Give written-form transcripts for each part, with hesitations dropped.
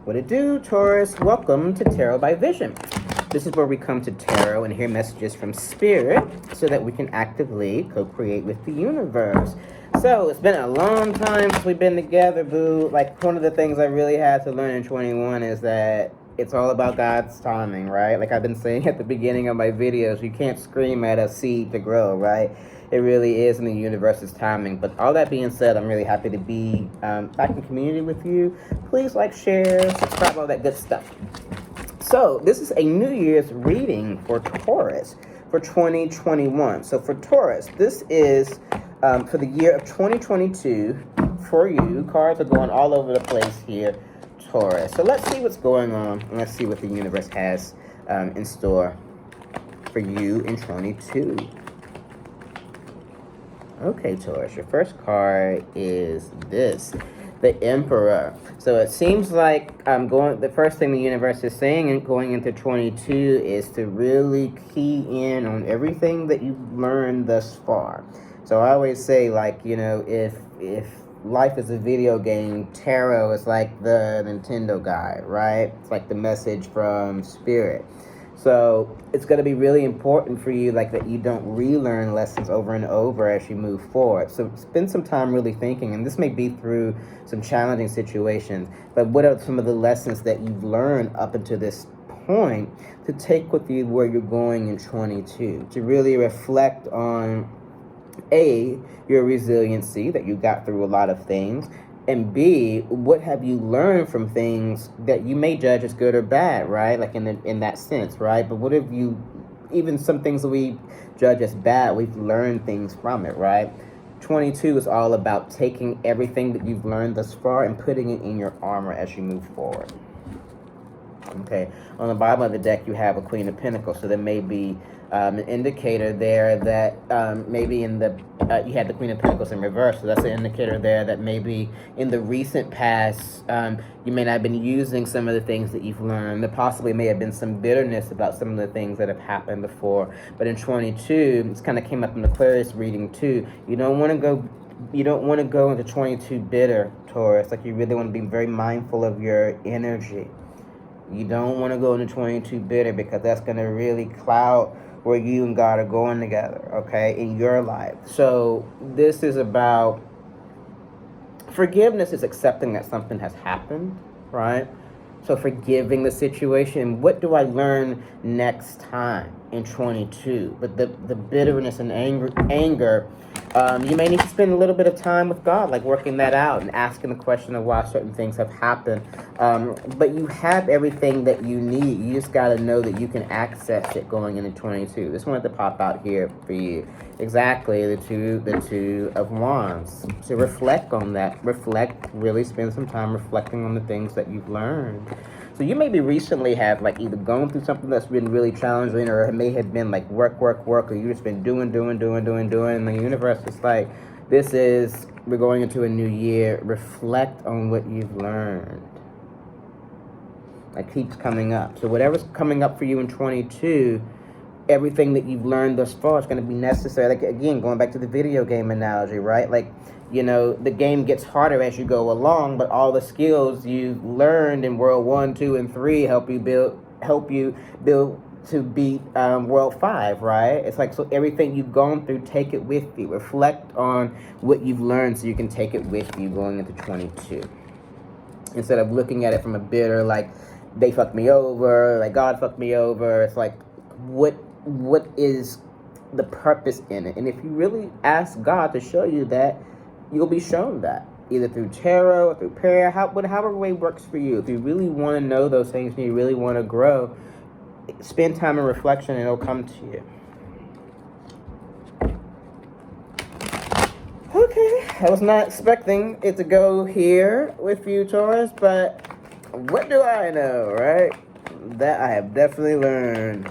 What it do, Taurus? Welcome to Tarot by Vision. This is where we come to tarot and hear messages from Spirit so that we can actively co-create with the universe. So, it's been a long time since we've been together, boo. Like, one of the things I really had to learn in 21 is that it's all about God's timing, right? Like I've been saying at the beginning of my videos, you can't scream at a seed to grow, right? It really is in the universe's timing. But all that being said, I'm really happy to be back in community with you. Please like, share, subscribe, all that good stuff. So this is a New Year's reading for Taurus for 2021. So for Taurus, this is for the year of 2022 for you. Cards are going all over the place here, Taurus. So let's see what's going on, and let's see what the universe has in store for you in 22. Okay, Taurus, your first card is this, the Emperor. So it seems like the first thing the universe is saying and going into 22 is to really key in on everything that you've learned thus far. So I always say, like, you know, if life is a video game, tarot is like the Nintendo guy, right? It's like the message from Spirit. So it's going to be really important for you, like, that you don't relearn lessons over and over as you move forward. So spend some time really thinking, and this may be through some challenging situations, but what are some of the lessons that you've learned up until this point to take with you where you're going in 22, to really reflect on A, your resiliency, that you got through a lot of things, and B, what have you learned from things that you may judge as good or bad, right? Like in that sense, right? But what have you, even some things that we judge as bad, we've learned things from it, right? 22 is all about taking everything that you've learned thus far and putting it in your armor as you move forward. Okay, on the bottom of the deck you have a Queen of Pentacles, so there may be an indicator there that maybe in the you had the Queen of Pentacles in reverse, so that's an indicator there that maybe in the recent past you may not have been using some of the things that you've learned. There possibly may have been some bitterness about some of the things that have happened before, but in 22, this kind of came up in the Aquarius reading too. You don't want to go into 22 bitter, Taurus. Like, you really want to be very mindful of your energy. You don't want to go into 22 bitter, because that's going to really cloud where you and God are going together, okay, in your life. So this is about forgiveness, is accepting that something has happened, right? So forgiving the situation. What do I learn next time in 22? But the bitterness and anger, you may need to spend a little bit of time with God, like working that out and asking the question of why certain things have happened. But you have everything that you need. You just got to know that you can access it going into 22. This wanted to pop out here for you. Exactly, the two of Wands. So reflect on that. Reflect, really spend some time reflecting on the things that you've learned. So you maybe recently have, like, either gone through something that's been really challenging, or it may have been like work, or you've just been doing. And the universe is like, we're going into a new year. Reflect on what you've learned. That keeps coming up. So whatever's coming up for you in 22, everything that you've learned thus far is going to be necessary. Like, again, going back to the video game analogy, right? Like, you know, the game gets harder as you go along, but all the skills you've learned in World 1, 2, and 3 help you build to beat World 5, right? It's like, so everything you've gone through, take it with you. Reflect on what you've learned so you can take it with you going into 22. Instead of looking at it from a bitter, like, they fucked me over, like, God fucked me over. It's like, what is the purpose in it? And if you really ask God to show you that, you'll be shown that, either through tarot or through prayer, however way works for you. If you really want to know those things and you really want to grow, spend time in reflection and it'll come to you. Okay, I was not expecting it to go here with you, Taurus, but what do I know, right? That I have definitely learned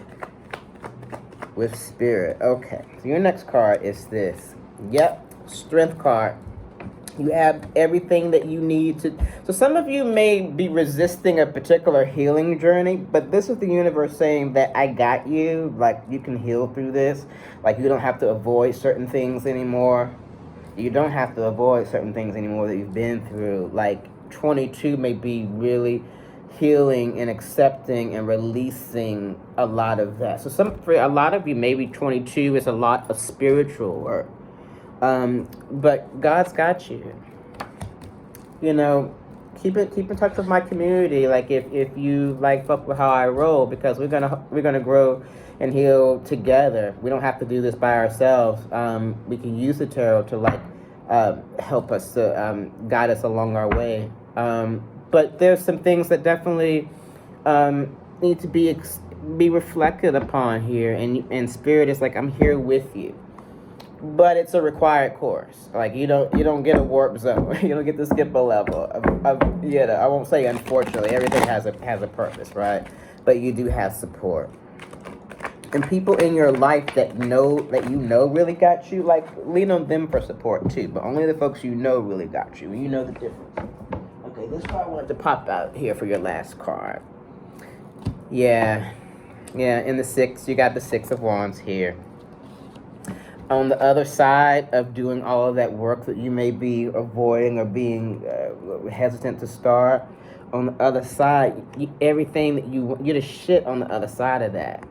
with Spirit. Okay, so your next card is this. Yep, Strength card. You have everything that you need to. So some of you may be resisting a particular healing journey, but this is the universe saying that I got you. Like, you can heal through this. Like, you don't have to avoid certain things anymore. You don't have to avoid certain things anymore that you've been through. Like, 22 may be really healing and accepting and releasing a lot of that. So for a lot of you, maybe 22 is a lot of spiritual work. But God's got you. You know, keep in touch with my community. Like if you like fuck with how I roll, because we're gonna grow and heal together. We don't have to do this by ourselves. We can use the tarot to like help us to guide us along our way. But there's some things that definitely need to be reflected upon here, and Spirit is like, I'm here with you. But it's a required course. Like you don't get a warp zone. You don't get to skip a level. I won't say unfortunately. Everything has a purpose, right? But you do have support. And people in your life that really got you, like lean on them for support too. But only the folks you know really got you. You know the difference. Okay, this card I wanted to pop out here for your last card. Yeah, in the 6, you got the 6 of Wands here. On the other side of doing all of that work that you may be avoiding or being hesitant to start, on the other side, everything that you're the shit on the other side of that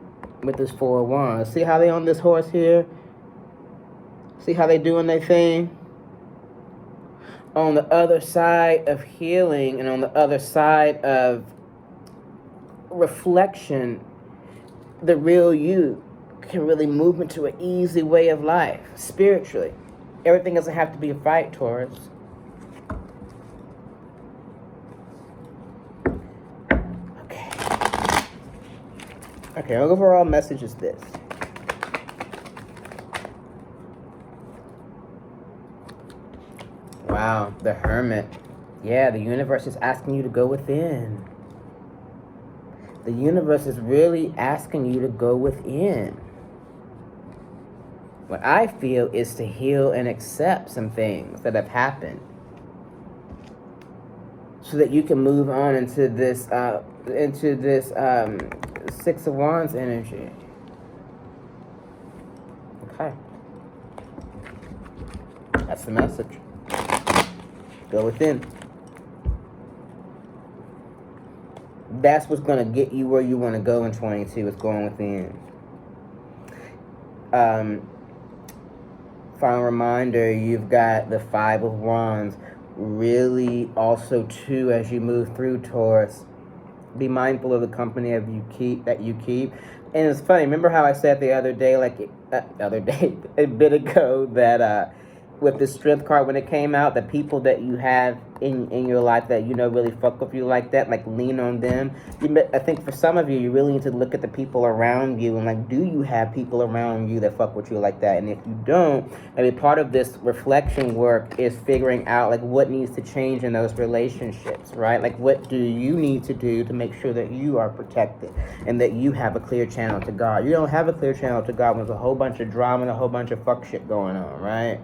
with this 4 of Wands. See how they on this horse here? See how they doing their thing? On the other side of healing and on the other side of reflection, the real you can really move into an easy way of life, spiritually. Everything doesn't have to be a fight, Taurus. Okay, overall message is this. Wow, the Hermit. Yeah, the universe is asking you to go within. The universe is really asking you to go within. What I feel is to heal and accept some things that have happened, so that you can move on into this 6 of Wands energy. Okay. That's the message. Go within. That's what's going to get you where you want to go in 22, is going within. Final reminder, you've got the 5 of Wands. Really also, too, as you move through, Taurus, be mindful of the company that you keep. And it's funny, remember how I said the other day, a bit ago, that with the Strength card, when it came out, the people that you have in your life that really fuck with you like that, like lean on them. I think for some of you, you really need to look at the people around you and like, do you have people around you that fuck with you like that? And if you don't, I mean, part of this reflection work is figuring out like what needs to change in those relationships, right? Like what do you need to do to make sure that you are protected and that you have a clear channel to God? You don't have a clear channel to God when there's a whole bunch of drama and a whole bunch of fuck shit going on, right?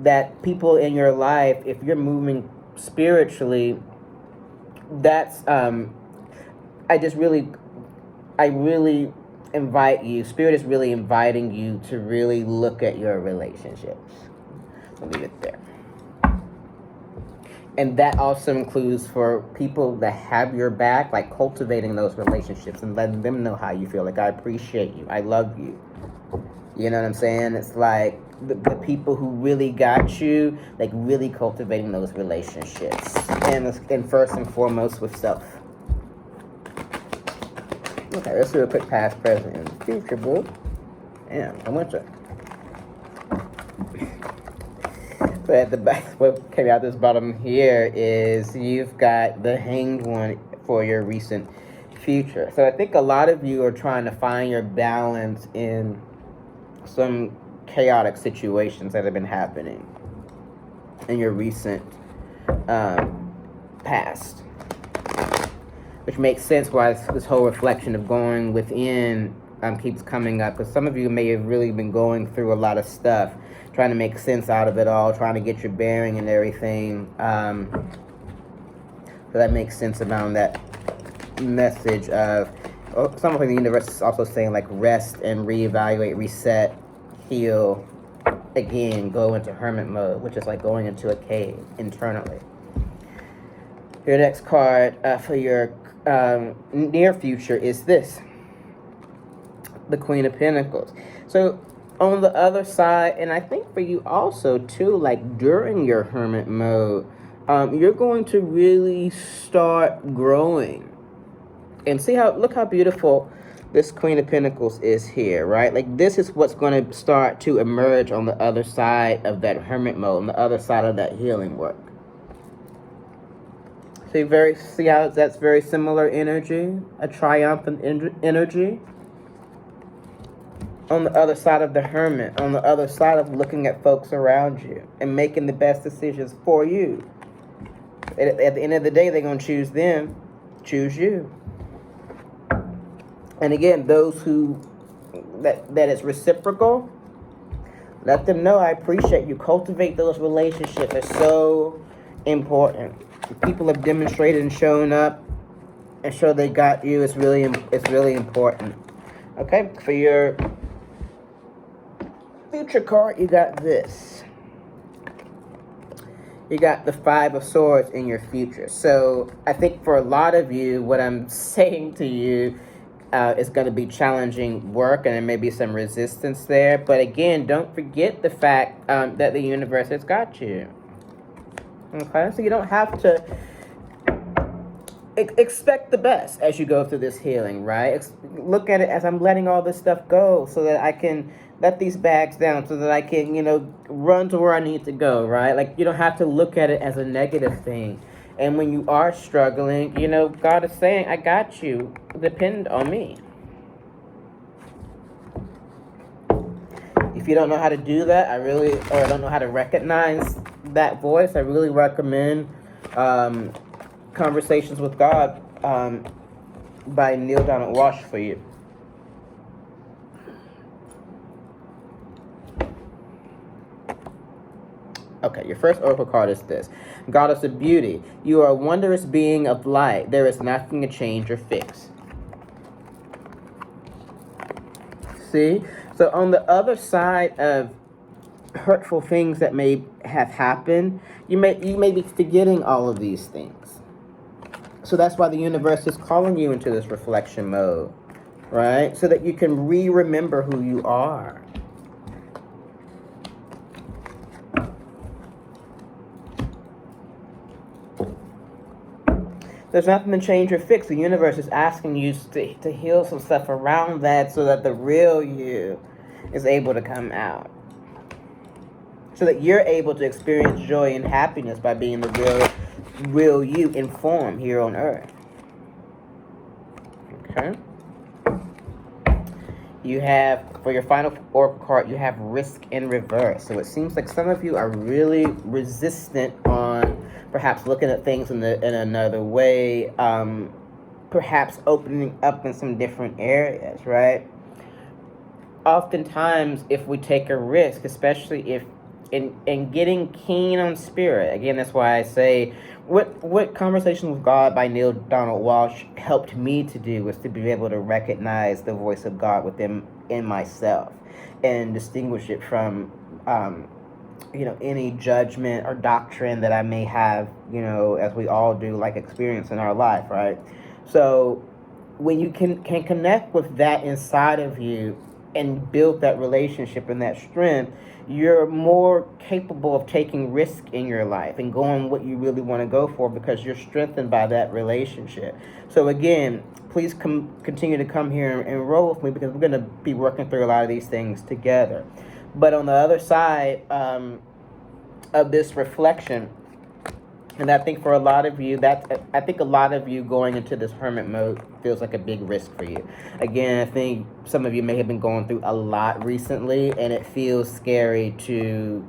That people in your life, if you're moving spiritually, that's I really invite you, Spirit is really inviting you to really look at your relationships. I'll leave it there. And that also includes for people that have your back, like cultivating those relationships and letting them know how you feel. Like, I appreciate you, I love you. You know what I'm saying? It's like the people who really got you, like really cultivating those relationships. And first and foremost with self. Okay, let's do a quick past, present, and future, boo. Damn, I went to. So at the back, what came out this bottom here is you've got the Hanged One for your recent future. So I think a lot of you are trying to find your balance in some chaotic situations that have been happening in your recent past, which makes sense why this whole reflection of going within keeps coming up, because some of you may have really been going through a lot of stuff, trying to make sense out of it all, trying to get your bearing and everything. So that makes sense around that message of something the universe is also saying, like, rest and reevaluate, reset, heal, again, go into hermit mode, which is like going into a cave internally. Your next card for your near future is this. The Queen of Pentacles. So on the other side, and I think for you also too, like during your hermit mode, you're going to really start growing. And look how beautiful this Queen of Pentacles is here, right? Like this is what's going to start to emerge on the other side of that hermit mode, on the other side of that healing work. See how that's very similar energy, a triumphant energy. On the other side of the hermit, on the other side of looking at folks around you and making the best decisions for you. At the end of the day, they're going to choose them, choose you. And again, those who, that is reciprocal, let them know I appreciate you. Cultivate those relationships. It's so important. People have demonstrated and shown up and show they got you. It's really important. Okay, for your future card, you got this. You got the Five of Swords in your future. So I think for a lot of you, what I'm saying to you is going to be challenging work, and there may be some resistance there. But again, don't forget the fact that the universe has got you. Okay, so you don't have to expect the best as you go through this healing, right? Look at it as I'm letting all this stuff go so that I can let these bags down, so that I can, run to where I need to go, right? Like, you don't have to look at it as a negative thing. And when you are struggling, God is saying, I got you. Depend on me. If you don't know how to do that, or don't know how to recognize that voice, I really recommend Conversations with God by Neil Donald Walsh for you. Okay, your first oracle card is this. Goddess of Beauty, you are a wondrous being of light. There is nothing to change or fix. See? So on the other side of hurtful things that may have happened, you may be forgetting all of these things. So that's why the universe is calling you into this reflection mode, right? So that you can remember who you are. There's nothing to change or fix. The universe is asking you to heal some stuff around that so that the real you is able to come out. So that you're able to experience joy and happiness by being the real you in form here on Earth. Okay? You have, for your final oracle card, you have Risk in Reverse. So it seems like some of you are really resistant on perhaps looking at things in another way, perhaps opening up in some different areas, right? Oftentimes, if we take a risk, especially if in getting keen on spirit, again, that's why I say what Conversation with God by Neil Donald Walsh helped me to do was to be able to recognize the voice of God within myself and distinguish it from any judgment or doctrine that I may have, as we all do, like experience in our life, right? So when you can connect with that inside of you and build that relationship and that strength, you're more capable of taking risk in your life and going what you really want to go for because you're strengthened by that relationship. So again, please continue to come here and roll with me because we're going to be working through a lot of these things together. But on the other side of this reflection, and I think for a lot of you, I think a lot of you going into this hermit mode feels like a big risk for you. Again, I think some of you may have been going through a lot recently, and it feels scary to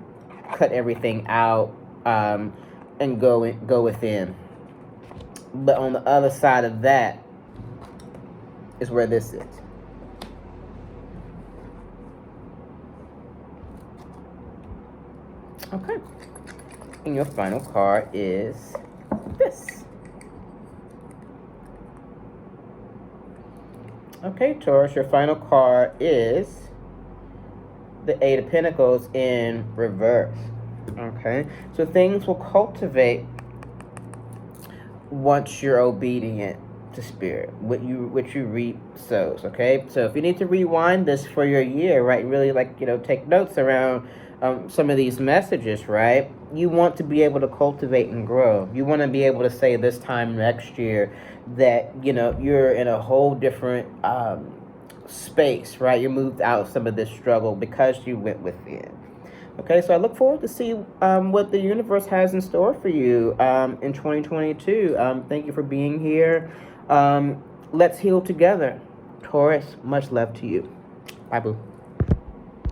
cut everything out and go within. But on the other side of that is where this is. Okay. And your final card is this. Okay, Taurus, your final card is the Eight of Pentacles in reverse. Okay, so things will cultivate once you're obedient to spirit. What you reap sows, okay? So if you need to rewind this for your year, right, really, like, take notes around some of these messages, right? You want to be able to cultivate and grow. You want to be able to say this time next year that, you're in a whole different space, right? You moved out of some of this struggle because you went within. Okay, so I look forward to see what the universe has in store for you in 2022. Thank you for being here. Let's heal together. Taurus, much love to you. Bye, boo.